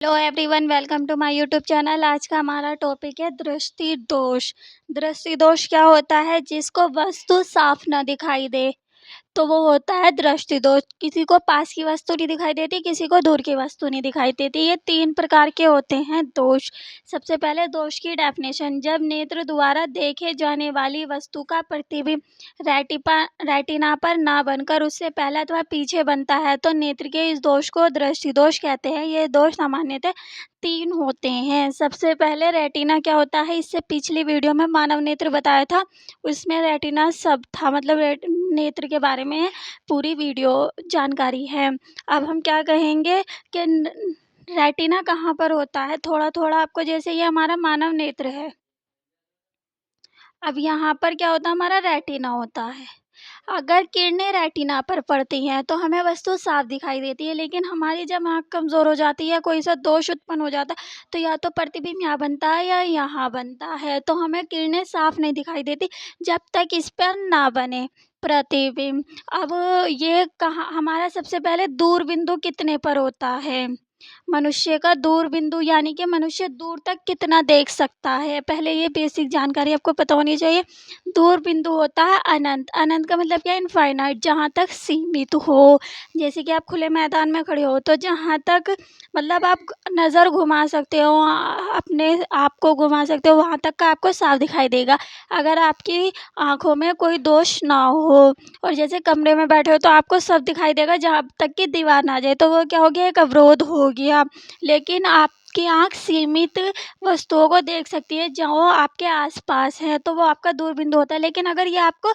Hello everyone, welcome to my YouTube channel. आज का हमारा टॉपिक है दृष्टि दोष। दृष्टि दोष क्या होता है? जिसको वस्तु साफ ना दिखाई दे तो वो होता है दृष्टि दोष। किसी को पास की वस्तु नहीं दिखाई देती, किसी को दूर की वस्तु नहीं दिखाई देती। ये 3 प्रकार के होते हैं दोष। सबसे पहले दोष की डेफिनेशन: जब नेत्र द्वारा देखे जाने वाली वस्तु का प्रतिबिंब रेटिना पर ना बनकर उससे पहले अथवा पीछे बनता है तो नेत्र के इस दोष को दृष्टि दोष कहते हैं। ये दोष सामान्यतः 3 होते हैं। सबसे पहले रेटिना क्या होता है, इससे पिछली वीडियो में मानव नेत्र बताया था, उसमें रेटिना सब था, मतलब नेत्र के बारे में पूरी वीडियो जानकारी है। अब हम क्या कहेंगे कि रेटिना कहाँ पर होता है, थोड़ा थोड़ा आपको। जैसे ये हमारा मानव नेत्र है, अब यहाँ पर क्या होता है, हमारा रेटिना होता है। अगर किरणें रेटिना पर पड़ती हैं तो हमें वस्तु साफ दिखाई देती है, लेकिन हमारी जब आँख कमज़ोर हो जाती है, कोई सा दोष उत्पन्न हो जाता है, तो या तो प्रतिबिंब यहाँ बनता है या यहाँ बनता है, तो हमें किरणें साफ नहीं दिखाई देती जब तक इस पर ना बने प्रतिबिंब। अब ये कहाँ, हमारा सबसे पहले दूर बिंदु कितने पर होता है? मनुष्य का दूर बिंदु, यानी कि मनुष्य दूर तक कितना देख सकता है, पहले ये बेसिक जानकारी आपको पता होनी चाहिए। दूर बिंदु होता है अनंत। अनंत का मतलब क्या है? इनफाइनाइट, जहाँ तक सीमित हो। जैसे कि आप खुले मैदान में खड़े हो तो जहाँ तक, मतलब आप नज़र घुमा सकते हो, अपने आप को घुमा सकते हो, वहाँ तक का आपको साफ दिखाई देगा, अगर आपकी आँखों में कोई दोष ना हो। और जैसे कमरे में बैठे हो तो आपको सब दिखाई देगा, जहाँ तक कि दीवार ना जाए, तो वो क्या हो गया? एक अवरोध हो गया। लेकिन आपकी आँख सीमित वस्तुओं को देख सकती है जो आपके आसपास है, तो वो आपका दूर बिंदु होता है। लेकिन अगर ये आपको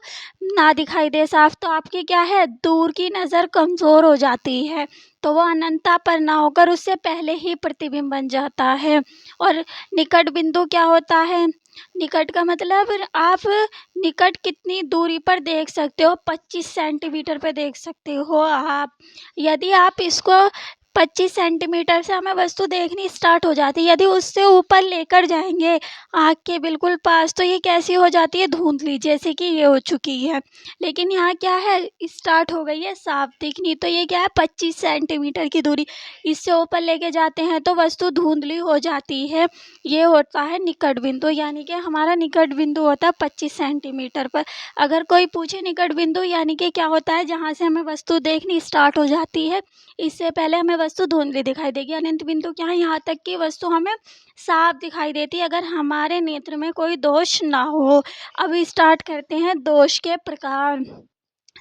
ना दिखाई दे साफ तो आपकी क्या है? दूर की नज़र कमज़ोर हो जाती है, तो वो अनंतता पर ना होकर उससे पहले ही प्रतिबिंब बन जाता है। और निकट बिंदु क्या होता है? निकट का मतलब आप निकट कितनी दूरी पर देख सकते हो? 25 सेंटीमीटर पे देख सकते हो आप। यदि आप इसको 25 सेंटीमीटर से हमें वस्तु देखनी स्टार्ट हो जाती है, यदि उससे ऊपर लेकर जाएंगे आँख के बिल्कुल पास, तो ये कैसी हो जाती है? धुंधली, जैसे कि ये हो चुकी है। लेकिन यहाँ क्या है? स्टार्ट हो गई है साफ दिखनी, तो ये क्या है? 25 सेंटीमीटर की दूरी। इससे ऊपर लेके जाते हैं तो वस्तु धुंधली हो जाती है। ये होता है निकट बिंदु, यानी कि हमारा निकट बिंदु होता है 25 सेंटीमीटर पर। अगर कोई पूछे निकट बिंदु यानी कि क्या होता है, जहाँ से हमें वस्तु देखनी स्टार्ट हो जाती है, इससे पहले हमें वस्तु धुंधली दिखाई देगी। अनंत बिंदु क्या है? यहाँ तक की वस्तु हमें साफ दिखाई देती है अगर हमारे नेत्र में कोई दोष ना हो। अब स्टार्ट करते हैं दोष के प्रकार।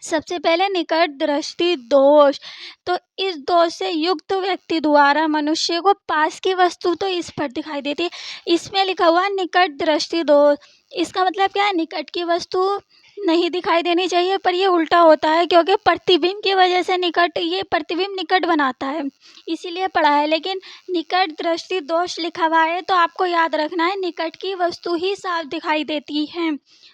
सबसे पहले निकट दृष्टि दोष। तो इस दोष से युक्त व्यक्ति द्वारा मनुष्य को पास की वस्तु तो इस पर दिखाई देती है। इसमें लिखा हुआ है निकट दृष्टि दोष। इसका मतलब क्या है? निकट की वस्तु नहीं दिखाई देनी चाहिए, पर ये उल्टा होता है, क्योंकि प्रतिबिंब की वजह से निकट, ये प्रतिबिंब निकट बनाता है, इसीलिए पढ़ा है। लेकिन निकट दृष्टि दोष लिखा हुआ है तो आपको याद रखना है निकट की वस्तु ही साफ दिखाई देती है।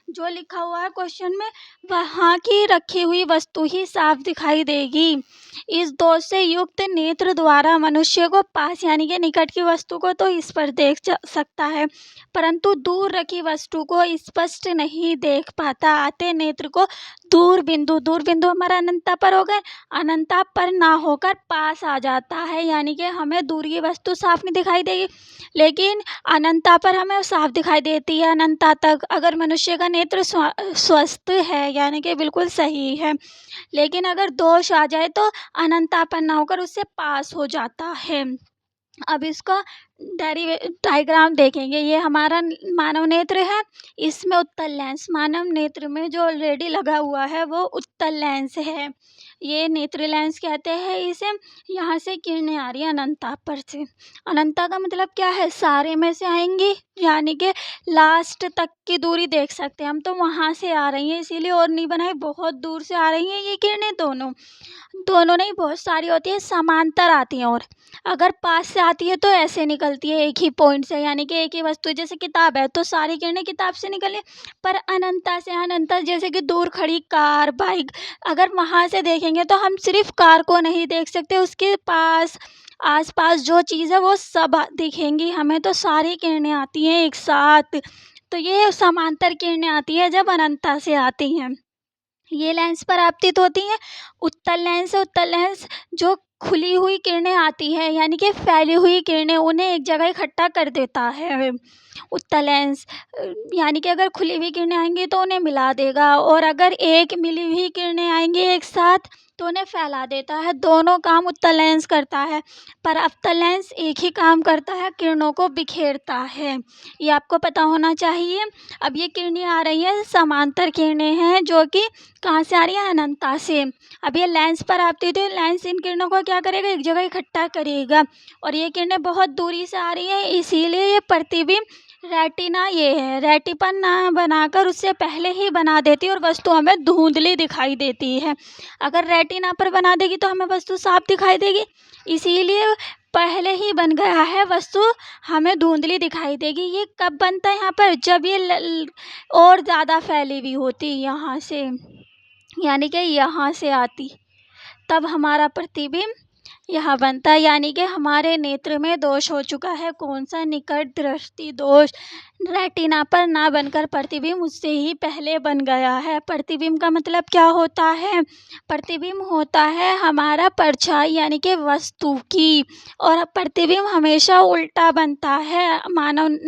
जो लिखा हुआ है क्वेश्चन में, वहाँ की रखी हुई वस्तु ही साफ दिखाई देगी। इस दोष से युक्त नेत्र द्वारा मनुष्य को पास यानी कि निकट की वस्तु को तो इस पर देख सकता है, परंतु दूर रखी वस्तु को स्पष्ट नहीं देख पाता। आते नेत्र को दूर बिंदु हमारा अनंतता पर होकर अनंतता पर ना होकर पास आ जाता है, यानी कि हमें दूर की वस्तु साफ नहीं दिखाई देगी, लेकिन अनंतता पर हमें साफ दिखाई देती है। अनंतता तक अगर मनुष्य का नेत्र स्वस्थ है, यानी कि बिल्कुल सही है, लेकिन अगर दोष आ जाए तो अनंतता पर ना होकर उससे पास हो जाता है। अब इसका डायग्राम देखेंगे। ये हमारा मानव नेत्र है, इसमें उत्तल लेंस, मानव नेत्र में जो ऑलरेडी लगा हुआ है वो उत्तल लेंस है, ये नेत्र लेंस कहते हैं इसे। यहाँ से किरणें आ रही है अनंतता पर से। अनंतता का मतलब क्या है? सारे में से आएंगी, यानी कि लास्ट तक की दूरी देख सकते हैं हम, तो वहाँ से आ रही हैं, इसीलिए और नहीं बनाई, बहुत दूर से आ रही हैं ये किरणें। दोनों दोनों नहीं, बहुत सारी होती है, समांतर आती हैं, और अगर पास से आती है तो ऐसे निकलती है एक ही पॉइंट से, यानी कि एक ही वस्तु, जैसे किताब है तो सारी किरणें किताब से निकले। पर अनंतता से अनंतता, जैसे कि दूर खड़ी कार, बाइक, अगर वहाँ से देखेंगे तो हम सिर्फ कार को नहीं देख सकते, उसके पास आसपास जो चीज़ है वो सब दिखेंगी हमें, तो सारी किरणें आती हैं एक साथ। तो ये समांतर किरणें आती हैं जब अनंतता से आती हैं। ये लेंस पर आपतित होती हैं। उत्तल लेंस है, उत्तल लेंस जो खुली हुई किरणें आती हैं, यानी कि फैली हुई किरणें, उन्हें एक जगह इकट्ठा कर देता है उत्तल लेंस। यानी कि अगर खुली हुई किरणें आएंगी तो उन्हें मिला देगा, और अगर एक मिली हुई किरणें आएंगी एक साथ तो उन्हें फैला देता है। दोनों काम उत्तल लेंस करता है, पर अवतल लेंस एक ही काम करता है, किरणों को बिखेरता है। ये आपको पता होना चाहिए। अब ये किरणें आ रही हैं, समांतर किरणें हैं, जो कि कहाँ से आ रही है, अनंतता से। अब ये लेंस पर आती थी, लेंस इन किरणों को क्या करेगा, एक जगह इकट्ठा करेगा, और ये किरणें बहुत दूरी से आ रही हैं, इसीलिए ये प्रतिबिंब रेटिना ये है, रेटिपन ना बनाकर उससे पहले ही बना देती है, और वस्तु हमें धुंधली दिखाई देती है। अगर रेटिना पर बना देगी तो हमें वस्तु साफ दिखाई देगी, इसीलिए पहले ही बन गया है, वस्तु हमें धुंधली दिखाई देगी। ये कब बनता है यहाँ पर, जब ये और ज़्यादा फैली हुई होती यहाँ से, यानी कि यहाँ से आती, तब हमारा प्रतिबिंब यहाँ बनता है। यानी कि हमारे नेत्र में दोष हो चुका है। कौन सा, निकट दृष्टि दोष। रेटिना पर ना बनकर प्रतिबिंब उससे ही पहले बन गया है। प्रतिबिंब का मतलब क्या होता है, प्रतिबिंब होता है हमारा परछाई, यानी कि वस्तु की, और प्रतिबिंब हमेशा उल्टा बनता है मानव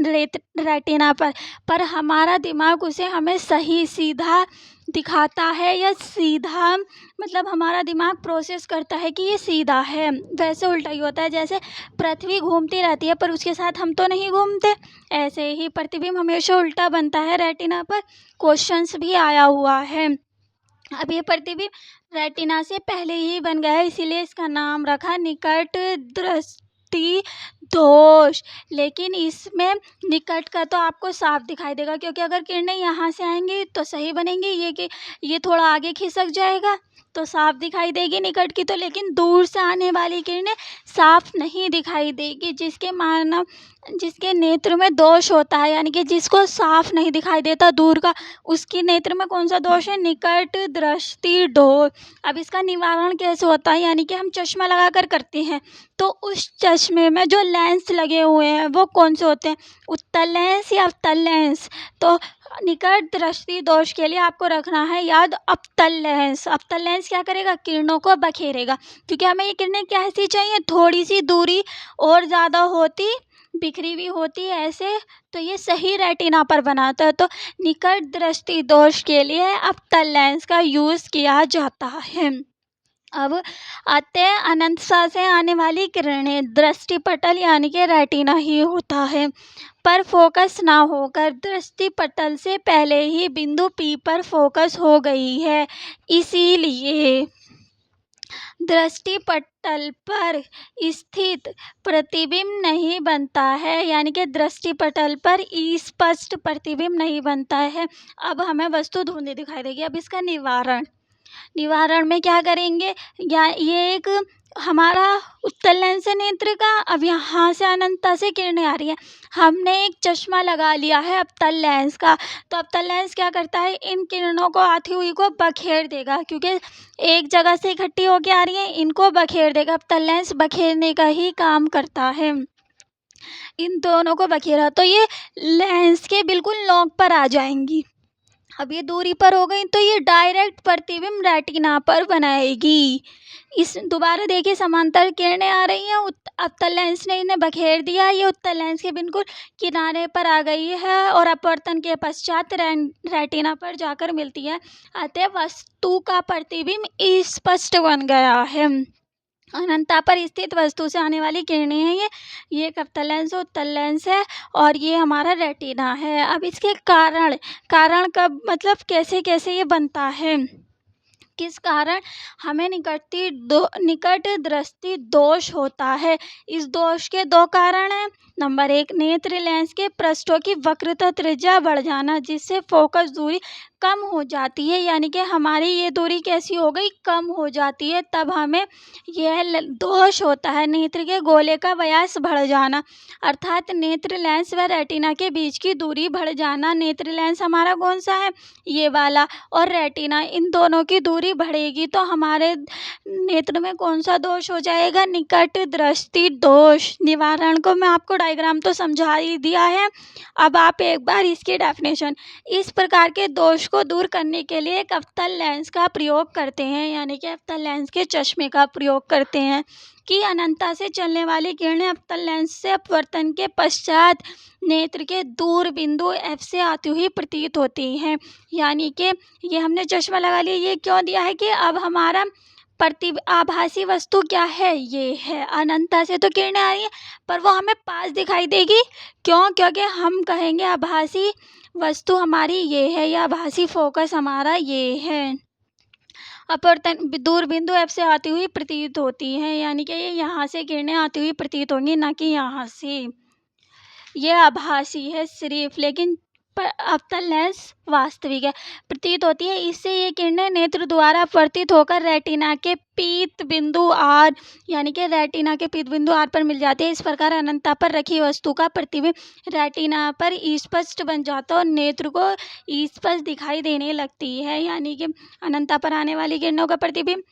रेटिना पर हमारा दिमाग उसे हमें सही सीधा दिखाता है, या सीधा मतलब हमारा दिमाग प्रोसेस करता है कि ये सीधा है। वैसे उल्टा ही होता है, जैसे पृथ्वी घूमती रहती है पर उसके साथ हम तो नहीं घूमते, ऐसे ही प्रतिबिंब हमेशा उल्टा बनता है रेटिना पर। क्वेश्चंस भी आया हुआ है। अब ये प्रतिबिंब रेटिना से पहले ही बन गया है, इसीलिए इसका नाम रखा निकट दृष्टि दोष। लेकिन इसमें निकट का तो आपको साफ दिखाई देगा, क्योंकि अगर किरणें यहाँ से आएंगी तो सही बनेंगी, ये कि ये थोड़ा आगे खिसक जाएगा तो साफ दिखाई देगी निकट की तो, लेकिन दूर से आने वाली किरणें साफ नहीं दिखाई देगी, जिसके नेत्र में दोष होता है, यानी कि जिसको साफ नहीं दिखाई देता दूर का, उसके नेत्र में कौन सा दोष है, निकट दृष्टि दोष। अब इसका निवारण कैसे होता है, यानी कि हम चश्मा लगा कर करते हैं, तो उस चश्मे में जो लेंस लगे हुए हैं वो कौन से होते हैं, उत्तल लेंस या अवतल लेंस। तो निकट दृष्टि दोष के लिए आपको रखना है याद अवतल लेंस। अवतल लेंस क्या करेगा, किरणों को बखेरेगा, क्योंकि हमें ये किरणें कैसी चाहिए, थोड़ी सी दूरी और ज़्यादा होती, बिखरी हुई होती है ऐसे, तो ये सही रेटिना पर बनाता है। तो निकट दृष्टि दोष के लिए अवतल लेंस का यूज़ किया जाता है। अब आते हैं अनंतता से आने वाली किरणें। दृष्टि पटल यानी कि रेटिना ही होता है, पर फोकस ना होकर दृष्टि पटल से पहले ही बिंदु P पर फोकस हो गई है, इसीलिए दृष्टि पटल पर स्थित प्रतिबिंब नहीं बनता है, यानी कि दृष्टि पटल पर स्पष्ट प्रतिबिंब नहीं बनता है। अब हमें वस्तु धुंधली दिखाई देगी। अब इसका निवारण में क्या करेंगे, या ये एक हमारा उत्तल लेंस है नेत्र का, अब यहाँ से अनंतता से किरणें आ रही हैं, हमने एक चश्मा लगा लिया है अवतल लेंस का, तो अवतल लेंस क्या करता है, इन किरणों को आती हुई को बखेर देगा, क्योंकि एक जगह से इकट्ठी होकर आ रही हैं, इनको बखेर देगा। अवतल लेंस बखेरने का ही काम करता है। इन दोनों को बखेरा तो ये लेंस के बिल्कुल नोक पर आ जाएंगी। अब ये दूरी पर हो गई तो ये डायरेक्ट प्रतिबिंब रेटिना पर बनाएगी। इस दोबारा देखिए, समांतर किरणें आ रही हैं, अवतल लेंस ने इन्हें बखेर दिया, ये उत्तल लेंस के बिल्कुल किनारे पर आ गई है, और अपवर्तन के पश्चात रेटिना पर जाकर मिलती है। अतः वस्तु का प्रतिबिंब स्पष्ट बन गया है। अनंतता पर स्थित वस्तु से आने वाली किरणें हैं ये एक अवतल लेंस उत्तल लेंस है, और ये हमारा रेटिना है। अब इसके कारण कब मतलब कैसे कैसे ये बनता है, किस कारण हमें निकट दृष्टि दोष होता है। इस दोष के दो कारण हैं। नंबर 1, नेत्र लेंस के पृष्ठों की वक्रता त्रिज्या बढ़ जाना, जिससे फोकस दूरी कम हो जाती है, यानी कि हमारी ये दूरी कैसी हो गई, कम हो जाती है, तब हमें यह दोष होता है। नेत्र के गोले का व्यास बढ़ जाना, अर्थात नेत्र लेंस व रेटिना के बीच की दूरी बढ़ जाना। नेत्र लेंस हमारा कौन सा है, ये वाला, और रेटिना, इन दोनों की दूरी बढ़ेगी तो हमारे नेत्र में कौन सा दोष हो जाएगा, निकट दृष्टि दोष। निवारण को मैं आपको डायग्राम तो समझा ही दिया है, अब आप एक बार इसकी डेफिनेशन। इस प्रकार के दोष को दूर करने के लिए एक अवतल लेंस का प्रयोग करते हैं, यानी कि अवतल लेंस के चश्मे का प्रयोग करते हैं कि अनंतता से चलने वाली किरणें अवतल लेंस से अपवर्तन के पश्चात नेत्र के दूर बिंदु F से आती हुई प्रतीत होती हैं। यानी कि ये हमने चश्मा लगा लिया, ये क्यों दिया है कि अब हमारा आभासी वस्तु क्या है, ये है अनंतता से तो किरणें आ रही हैं पर वो हमें पास दिखाई देगी। क्यों? क्योंकि हम कहेंगे आभासी वस्तु हमारी ये है या आभासी फोकस हमारा ये है। अपवर्तन दूर बिंदु F से आती हुई प्रतीत होती है, यानी कि ये यहाँ से किरणें आती हुई प्रतीत होंगी, ना कि यहाँ से। ये आभासी है सिर्फ, लेकिन अवतल लेंस वास्तविक है, प्रतीत होती है। इससे ये किरणें नेत्र द्वारा अपवर्तित होकर रेटिना के पीत बिंदु आर, यानी कि रेटिना के पीत बिंदु आर पर मिल जाती है। इस प्रकार अनंतता पर रखी वस्तु का प्रतिबिंब रेटिना पर स्पष्ट बन जाता है और नेत्र को स्पष्ट दिखाई देने लगती है। यानी कि अनंतता पर आने वाली किरणों का प्रतिबिंब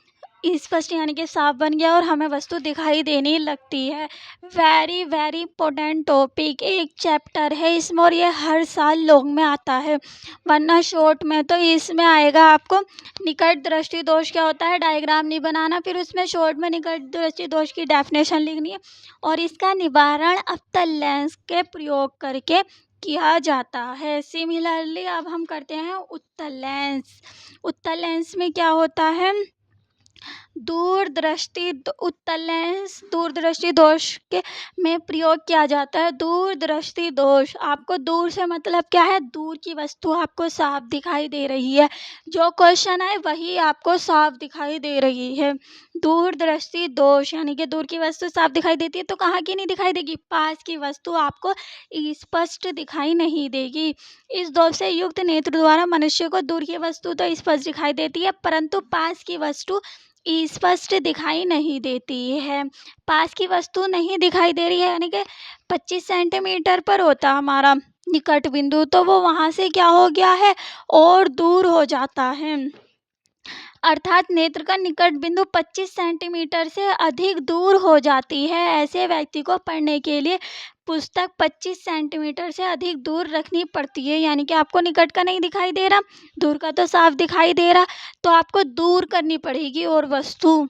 स्पष्ट यानी कि साफ बन गया और हमें वस्तु दिखाई देने लगती है। वेरी वेरी इंपॉर्टेंट टॉपिक, एक चैप्टर है इसमें और ये हर साल लॉन्ग में आता है, वरना शॉर्ट में तो इसमें आएगा आपको निकट दृष्टि दोष क्या होता है, डायग्राम नहीं बनाना, फिर उसमें शॉर्ट में निकट दृष्टि दोष की डेफिनेशन लिखनी है और इसका निवारण अवतल लेंस के प्रयोग करके किया जाता है। सिमिलरली अब हम करते हैं उत्तल लेंस। उत्तल लेंस में क्या होता है, दूरदृष्टि उत्तल लेंस दूरदृष्टि दोष के में प्रयोग किया जाता है। दूरदृष्टि दोष, आपको दूर से मतलब क्या है, दूर की वस्तु आपको साफ दिखाई दे रही है, जो क्वेश्चन है वही आपको साफ दिखाई दे रही है। दूरदृष्टि दोष यानी कि दूर की वस्तु साफ दिखाई देती है तो कहाँ की नहीं दिखाई देगी, पास की वस्तु आपको स्पष्ट दिखाई नहीं देगी। इस दोष से युक्त नेत्र द्वारा मनुष्य को दूर की वस्तु तो स्पष्ट दिखाई देती है परंतु पास की वस्तु स्पष्ट दिखाई नहीं देती है। पास की वस्तु नहीं दिखाई दे रही है, यानी कि 25 सेंटीमीटर पर होता हमारा निकट बिंदु, तो वो वहाँ से क्या हो गया है और दूर हो जाता है। अर्थात नेत्र का निकट बिंदु 25 सेंटीमीटर से अधिक दूर हो जाती है। ऐसे व्यक्ति को पढ़ने के लिए पुस्तक 25 सेंटीमीटर से अधिक दूर रखनी पड़ती है, यानी कि आपको निकट का नहीं दिखाई दे रहा, दूर का तो साफ दिखाई दे रहा, तो आपको दूर करनी पड़ेगी और वस्तु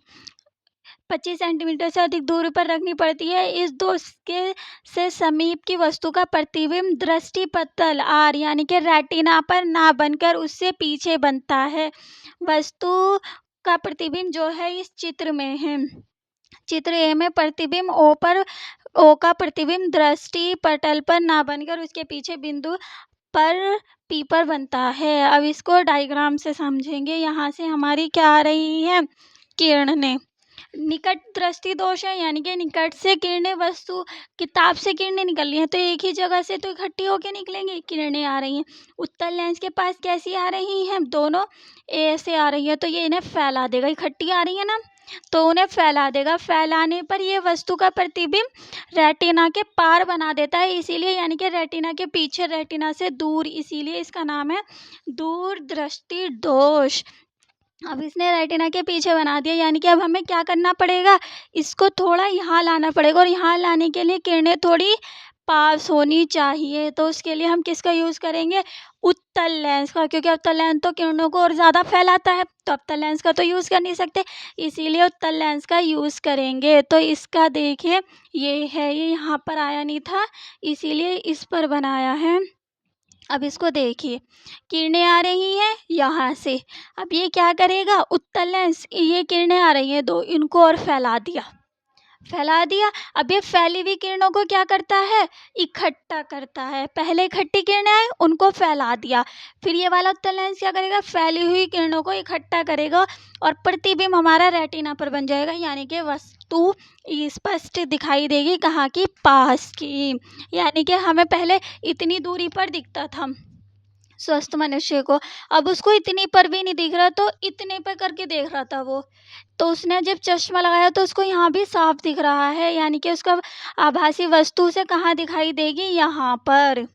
25 सेंटीमीटर से अधिक दूरी पर रखनी पड़ती है। इस दोष के से समीप की वस्तु का प्रतिबिंब दृष्टिपटल आर यानी कि रेटिना पर ना बनकर उससे पीछे बनता है। वस्तु का प्रतिबिंब जो है इस चित्र में है, चित्र ए में प्रतिबिंब ओ का प्रतिबिंब दृष्टि पटल पर ना बनकर उसके पीछे बिंदु पर पी पर बनता है। अब इसको डायग्राम से समझेंगे। यहाँ से हमारी क्या आ रही है, किरणें, निकट दृष्टि दोष है, यानी कि निकट से किरणें वस्तु किताब से किरणें निकल रही हैं तो एक ही जगह से तो इकट्ठी होकर निकलेंगी, किरणें आ रही हैं। उत्तल लेंस के पास कैसी आ रही हैं, दोनों ऐसे आ रही हैं तो ये इन्हें फैला देगा, इकट्ठी आ रही है ना तो उन्हें फैला देगा। फैलाने पर ये वस्तु का प्रतिबिंब रेटिना के पार बना देता है, इसीलिए यानी कि रेटिना के पीछे, रेटिना से दूर, इसीलिए इसका नाम है दूर दृष्टि दोष। अब इसने रेटिना के पीछे बना दिया, यानी कि अब हमें क्या करना पड़ेगा, इसको थोड़ा यहाँ लाना पड़ेगा और यहाँ लाने के लिए किरणें थोड़ी पास होनी चाहिए, तो उसके लिए हम किसका यूज़ करेंगे, उत्तल लेंस का, क्योंकि उत्तल लेंस तो किरणों को और ज़्यादा फैलाता है, तो अवतल लेंस का तो यूज़ कर नहीं सकते, इसीलिए उत्तल लेंस का यूज़ करेंगे। तो इसका देखिए ये है, ये यहाँ पर आया नहीं था इसीलिए इस पर बनाया है। अब इसको देखिए, किरणें आ रही हैं यहाँ से, अब ये क्या करेगा, उत्तल लेंस, ये किरणें आ रही हैं दो, इनको और फैला दिया, फैला दिया। अब ये फैली हुई किरणों को क्या करता है, इकट्ठा करता है। पहले इकट्ठी किरणें आए, उनको फैला दिया, फिर ये वाला उत्तल लेंस क्या करेगा, फैली हुई किरणों को इकट्ठा करेगा और प्रतिबिंब हमारा रेटिना पर बन जाएगा, यानी कि वस्तु स्पष्ट दिखाई देगी, कहाँ की, पास की। यानी कि हमें पहले इतनी दूरी पर दिखता था स्वस्थ मनुष्य को, अब उसको इतनी पर भी नहीं दिख रहा, तो इतने पर करके देख रहा था वो, तो उसने जब चश्मा लगाया तो उसको यहाँ भी साफ दिख रहा है, यानी कि उसका आभासी वस्तु से कहाँ दिखाई देगी, यहाँ पर,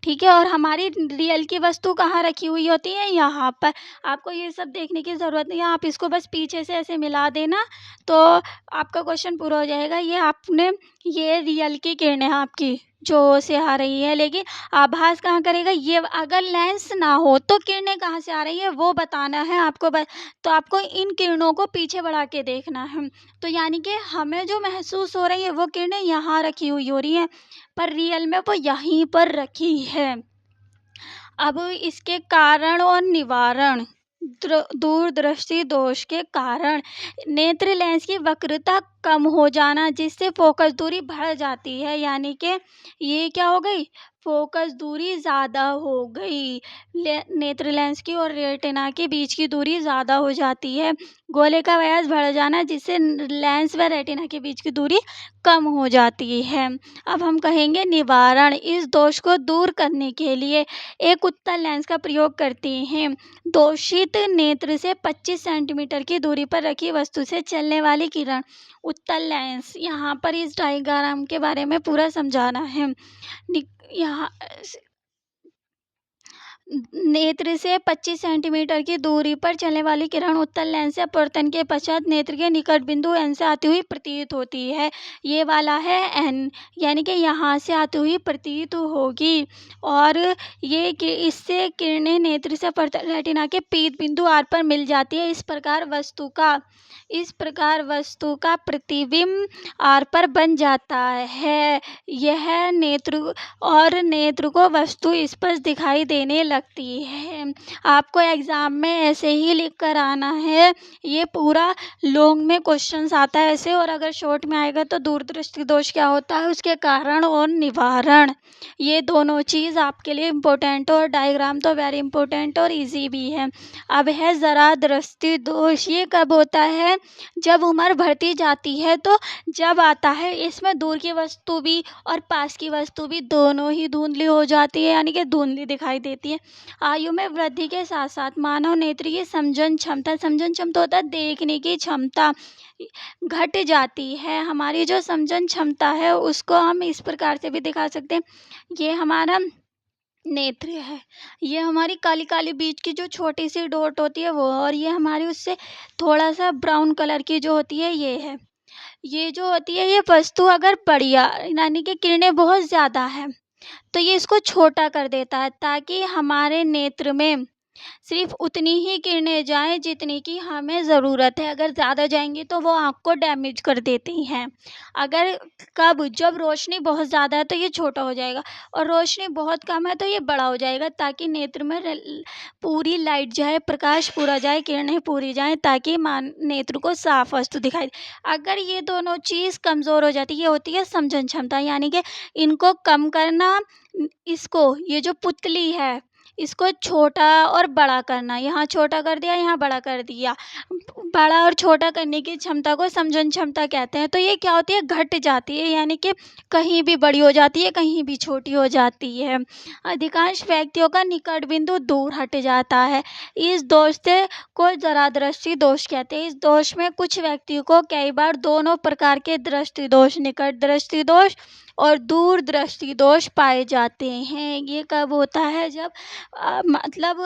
ठीक है। और हमारी रियल की वस्तु कहाँ रखी हुई होती है, यहाँ पर। आपको ये सब देखने की ज़रूरत नहीं है, आप इसको बस पीछे से ऐसे मिला देना तो आपका क्वेश्चन पूरा हो जाएगा। ये आपने, ये रियल की किरणें हैं आपकी, जो से आ रही है, लेकिन आभास कहाँ करेगा ये, अगर लेंस ना हो तो किरणें कहाँ से आ रही है वो बताना है आपको। तो आपको इन किरणों को पीछे बढ़ा के देखना है। तो यानी कि हमें जो महसूस हो रही है वो किरणें यहाँ रखी हुई हो रही हैं, पर रियल में वो यहीं पर रखी है। अब इसके कारण और निवारण। दूरदृष्टि दोष के कारण नेत्र लेंस की वक्रता कम हो जाना, जिससे फोकस दूरी बढ़ जाती है। यानी कि ये क्या हो गई, फोकस दूरी ज़्यादा हो गई। नेत्र लेंस की और रेटिना के बीच की दूरी ज़्यादा हो जाती है। गोले का व्यास बढ़ जाना, जिससे लेंस व रेटिना के बीच की दूरी कम हो जाती है। अब हम कहेंगे निवारण। इस दोष को दूर करने के लिए एक उत्तल लेंस का प्रयोग करते हैं। दोषित नेत्र से 25 सेंटीमीटर की दूरी पर रखी वस्तु से चलने वाली किरण उत्तल लेंस। यहाँ पर इस डायग्राम के बारे में पूरा समझाना है। यहाँ नेत्र से 25 सेंटीमीटर की दूरी पर चलने वाली किरण उत्तल लेंस से अपवर्तन के पश्चात नेत्र के निकट बिंदु एन से आती हुई प्रतीत होती है। ये वाला है एन, यानी कि यहाँ से आती हुई प्रतीत होगी। और ये कि इससे किरणें नेत्र से अपवर्तन रेटिना के पीत बिंदु आर पर मिल जाती है। इस प्रकार वस्तु का प्रतिबिंब आर पर बन जाता है। यह नेत्र को वस्तु स्पष्ट दिखाई देने लगती है। आपको एग्जाम में ऐसे ही लिख कर आना है। ये पूरा लॉन्ग में क्वेश्चंस आता है ऐसे, और अगर शॉर्ट में आएगा तो दूरदृष्टि दोष क्या होता है, उसके कारण और निवारण, ये दोनों चीज़ आपके लिए इम्पोर्टेंट, और डायग्राम तो वेरी इम्पोर्टेंट और इजी भी है। अब है ज़रा दृष्टि दोष। ये कब होता है, जब उम्र बढ़ती जाती है तो जब आता है। इसमें दूर की वस्तु भी और पास की वस्तु भी दोनों ही धुंधली हो जाती है, यानी कि धुंधली दिखाई देती है। आयु में वृद्धि के साथ साथ मानव नेत्र की समझन क्षमता होता है देखने की क्षमता, घट जाती है। हमारी जो समझन क्षमता है उसको हम इस प्रकार से भी दिखा सकते हैं। ये हमारा नेत्र है, ये हमारी काली काली बीच की जो छोटी सी डॉट होती है वो, और ये हमारी उससे थोड़ा सा ब्राउन कलर की जो होती है ये है। ये जो होती है ये वस्तु अगर बढ़िया, यानी कि किरणें बहुत ज़्यादा है तो ये इसको छोटा कर देता है, ताकि हमारे नेत्र में सिर्फ उतनी ही किरणें जाएं जितनी की हमें ज़रूरत है। अगर ज़्यादा जाएंगी तो वो आँख को डैमेज कर देती हैं। अगर जब रोशनी बहुत ज़्यादा है तो ये छोटा हो जाएगा, और रोशनी बहुत कम है तो ये बड़ा हो जाएगा, ताकि नेत्र में पूरी लाइट जाए, प्रकाश पूरा जाए, किरणें पूरी जाएं, ताकि नेत्र को साफ वस्तु दिखाई दे। अगर ये दोनों चीज़ कमज़ोर हो जाती है, ये होती है समझन क्षमता, यानी कि इनको कम करना। इसको, ये जो पुतली है इसको छोटा और बड़ा करना, यहाँ छोटा कर दिया, यहाँ बड़ा कर दिया। बड़ा और छोटा करने की क्षमता को समझन क्षमता कहते हैं। तो ये क्या होती है, घट जाती है, यानी कि कहीं भी बड़ी हो जाती है, कहीं भी छोटी हो जाती है। अधिकांश व्यक्तियों का निकट बिंदु दूर हट जाता है। इस दोष से को जरादृष्टि दोष कहते हैं। इस दोष में कुछ व्यक्तियों को कई बार दोनों प्रकार के दृष्टि दोष, निकट दृष्टि दोष और दूर दृष्टि दोष पाए जाते हैं। ये कब होता है, जब मतलब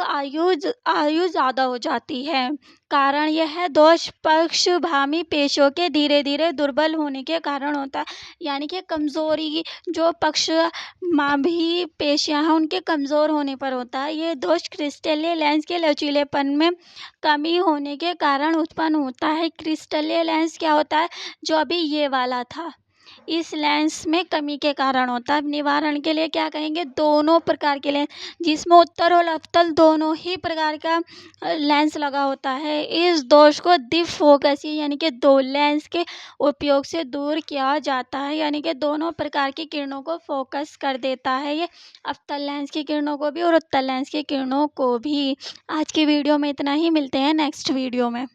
आयु ज़्यादा हो जाती है। कारण यह है दोष पक्षभामी पेशियों के धीरे धीरे दुर्बल होने के कारण होता है, यानी कि कमज़ोरी, जो पक्षमाभी पेशियां हैं उनके कमज़ोर होने पर होता है। ये दोष क्रिस्टलीय लेंस के लचीलेपन में कमी होने के कारण उत्पन्न होता है। क्रिस्टलीय लेंस क्या होता है, जो अभी ये वाला था, इस लेंस में कमी के कारण होता है। निवारण के लिए क्या कहेंगे, दोनों प्रकार के लेंस, जिसमें उत्तर और अवतल दोनों ही प्रकार का लेंस लगा होता है। इस दोष को द्विफोकसी, यानी कि दो लेंस के उपयोग से दूर किया जाता है, यानी कि दोनों प्रकार की किरणों को फोकस कर देता है ये, अवतल लेंस की किरणों को भी और उत्तल लेंस की किरणों को भी। आज की वीडियो में इतना ही, मिलते हैं नेक्स्ट वीडियो में।